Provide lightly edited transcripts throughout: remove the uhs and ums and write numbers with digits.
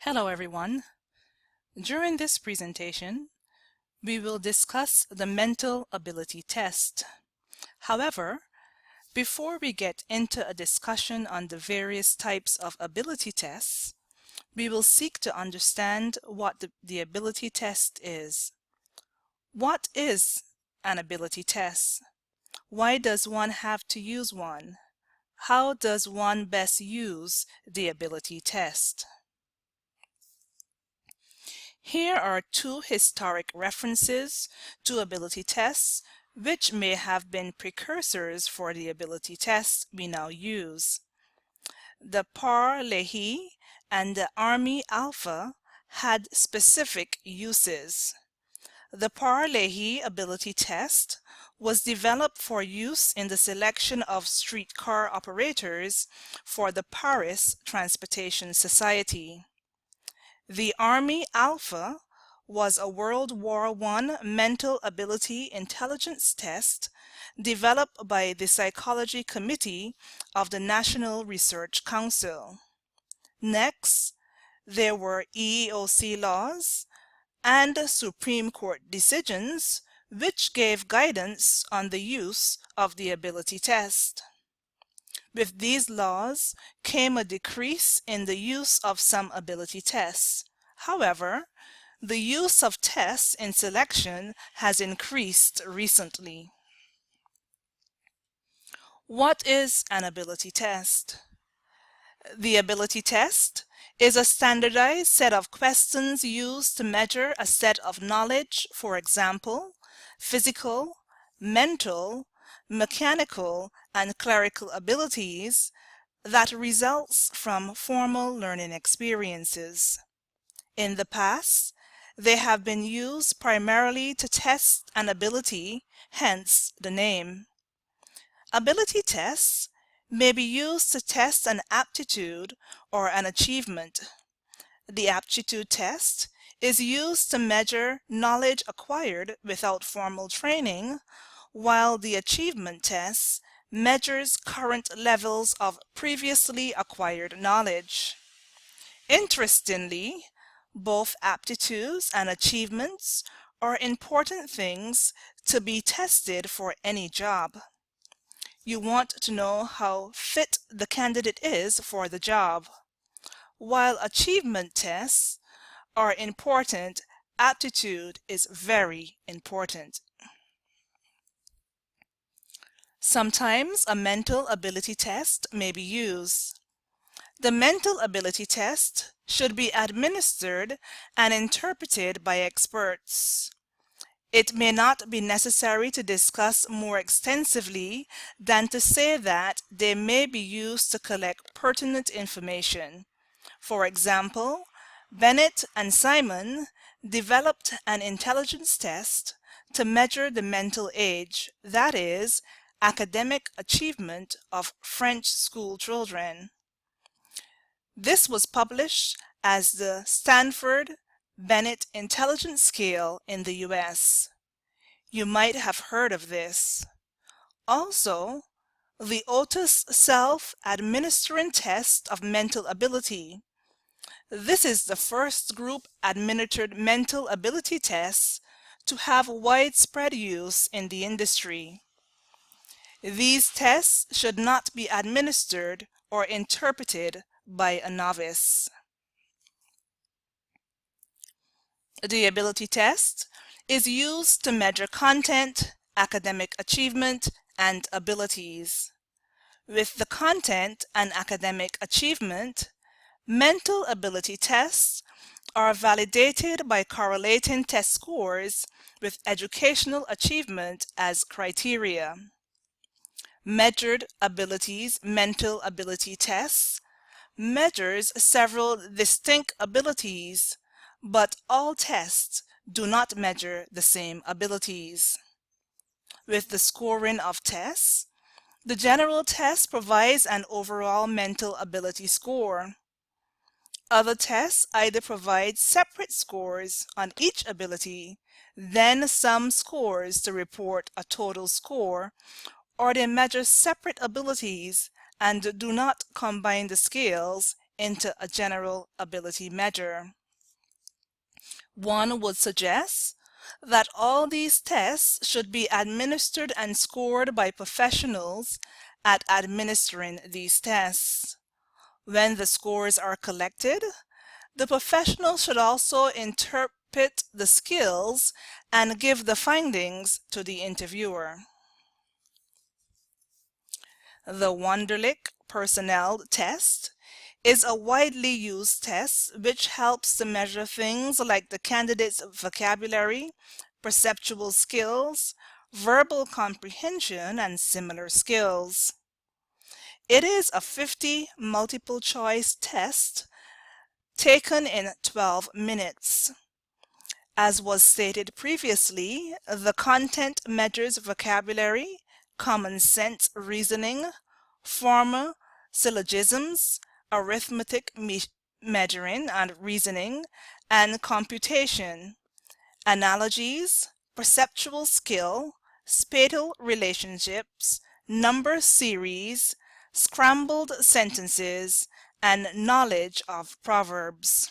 Hello everyone. During this presentation, we will discuss the mental ability test. However, before we get into a discussion on the various types of ability tests, we will seek to understand what the ability test is. What is an ability test? Why does one have to use one? How does one best use the ability test? Here are two historic references to ability tests, which may have been precursors for the ability tests we now use. The PAR-Leahy and the Army Alpha had specific uses. The PAR-Leahy ability test was developed for use in the selection of streetcar operators for the Paris Transportation Society. The Army Alpha was a World War I mental ability intelligence test developed by the Psychology Committee of the National Research Council. Next, there were EEOC laws and Supreme Court decisions which gave guidance on the use of the ability test. With these laws came a decrease in the use of some ability tests. However, the use of tests in selection has increased recently. What is an ability test? The ability test is a standardized set of questions used to measure a set of knowledge, for example, physical, mental, mechanical, and clerical abilities that results from formal learning experiences. In the past, they have been used primarily to test an ability, hence the name. Ability tests may be used to test an aptitude or an achievement. The aptitude test is used to measure knowledge acquired without formal training, while the achievement test measures current levels of previously acquired knowledge. Interestingly, both aptitudes and achievements are important things to be tested for any job. You want to know how fit the candidate is for the job. While achievement tests are important, aptitude is very important. Sometimes a mental ability test may be used. The mental ability test should be administered and interpreted by experts. It may not be necessary to discuss more extensively than to say that they may be used to collect pertinent information. For example, Bennett and Simon developed an intelligence test to measure the mental age, that is, academic achievement of French school children. This was published as the Stanford-Bennett Intelligence Scale in the US. You might have heard of this. Also, the Otis Self-Administering Test of Mental Ability. This is the first group-administered mental ability test to have widespread use in the industry. These tests should not be administered or interpreted by a novice. The ability test is used to measure content, academic achievement, and abilities. With the content and academic achievement, mental ability tests are validated by correlating test scores with educational achievement as criteria. Measured abilities mental ability tests measures several distinct abilities, but all tests do not measure the same abilities. With the scoring of tests, the general test provides an overall mental ability score. Other tests either provide separate scores on each ability, then sum scores to report a total score, or they measure separate abilities and do not combine the scales into a general ability measure. One would suggest that all these tests should be administered and scored by professionals at administering these tests. When the scores are collected, the professional should also interpret the skills and give the findings to the interviewer. The Wonderlic Personnel Test is a widely used test which helps to measure things like the candidate's vocabulary, perceptual skills, verbal comprehension, and similar skills. It is a 50 multiple choice test taken in 12 minutes. As was stated previously, the content measures vocabulary, common sense reasoning, formal syllogisms, arithmetic measuring and reasoning, and computation, analogies, perceptual skill, spatial relationships, number series, scrambled sentences, and knowledge of proverbs.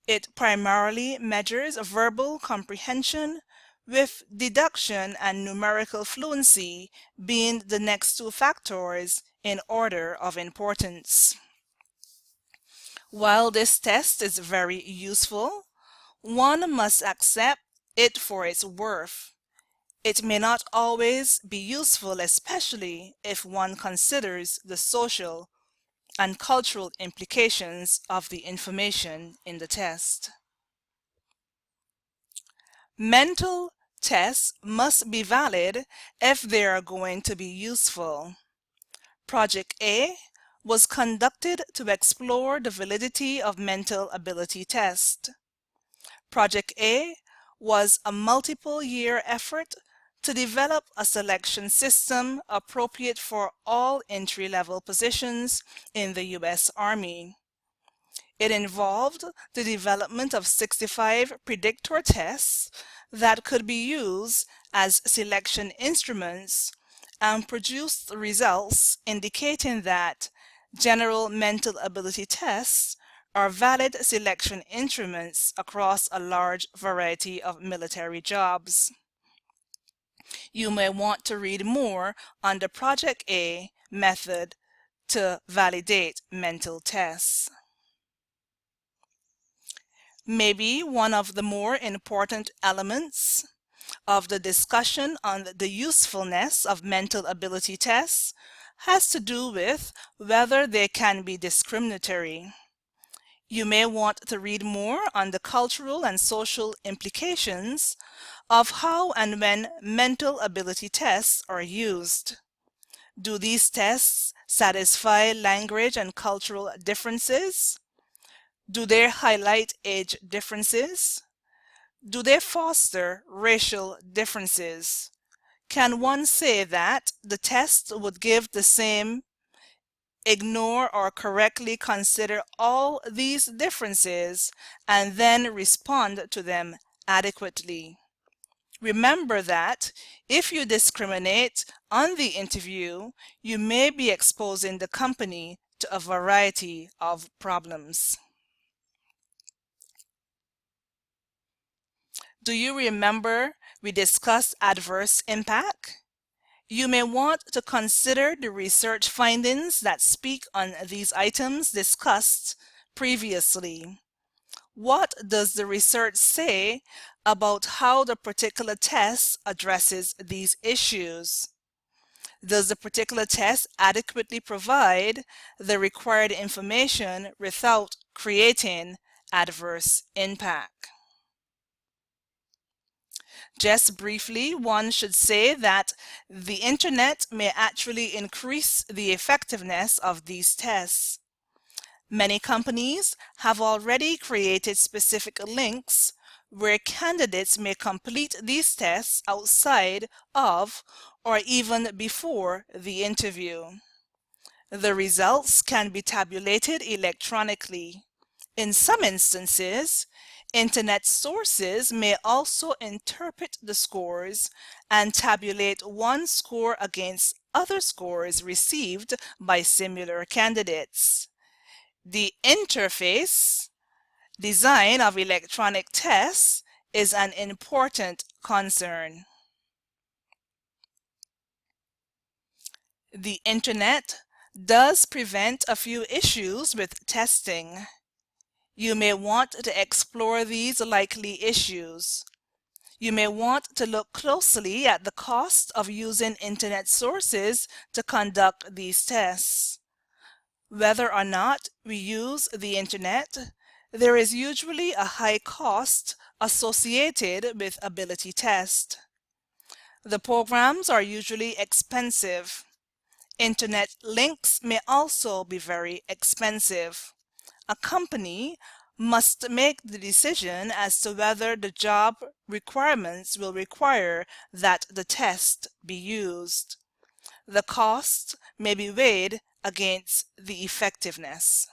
It primarily measures verbal comprehension, with deduction and numerical fluency being the next two factors in order of importance. While this test is very useful, one must accept it for its worth. It may not always be useful, especially if one considers the social and cultural implications of the information in the test. Mental tests must be valid if they are going to be useful. Project A was conducted to explore the validity of mental ability tests. Project A was a multiple-year effort to develop a selection system appropriate for all entry-level positions in the U.S. Army. It involved the development of 65 predictor tests that could be used as selection instruments and produced results indicating that general mental ability tests are valid selection instruments across a large variety of military jobs. You may want to read more on the Project A method to validate mental tests. Maybe one of the more important elements of the discussion on the usefulness of mental ability tests has to do with whether they can be discriminatory. You may want to read more on the cultural and social implications of how and when mental ability tests are used. Do these tests satisfy language and cultural differences? Do they highlight age differences? Do they foster racial differences? Can one say that the test would give the same, ignore or correctly consider all these differences, and then respond to them adequately? Remember that if you discriminate on the interview, you may be exposing the company to a variety of problems. Do you remember we discussed adverse impact? You may want to consider the research findings that speak on these items discussed previously. What does the research say about how the particular test addresses these issues? Does the particular test adequately provide the required information without creating adverse impact? Just briefly, one should say that the internet may actually increase the effectiveness of these tests. Many companies have already created specific links where candidates may complete these tests outside of or even before the interview. The results can be tabulated electronically. In some instances, internet sources may also interpret the scores and tabulate one score against other scores received by similar candidates. The interface design of electronic tests is an important concern. The internet does present a few issues with testing. You may want to explore these likely issues. You may want to look closely at the cost of using internet sources to conduct these tests. Whether or not we use the internet, there is usually a high cost associated with ability test. The programs are usually expensive. Internet links may also be very expensive. A company must make the decision as to whether the job requirements will require that the test be used. The cost may be weighed against the effectiveness.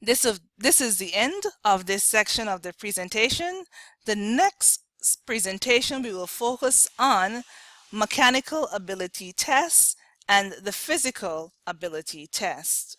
This is the end of this section of the presentation. The next presentation we will focus on mechanical ability tests and the physical ability test.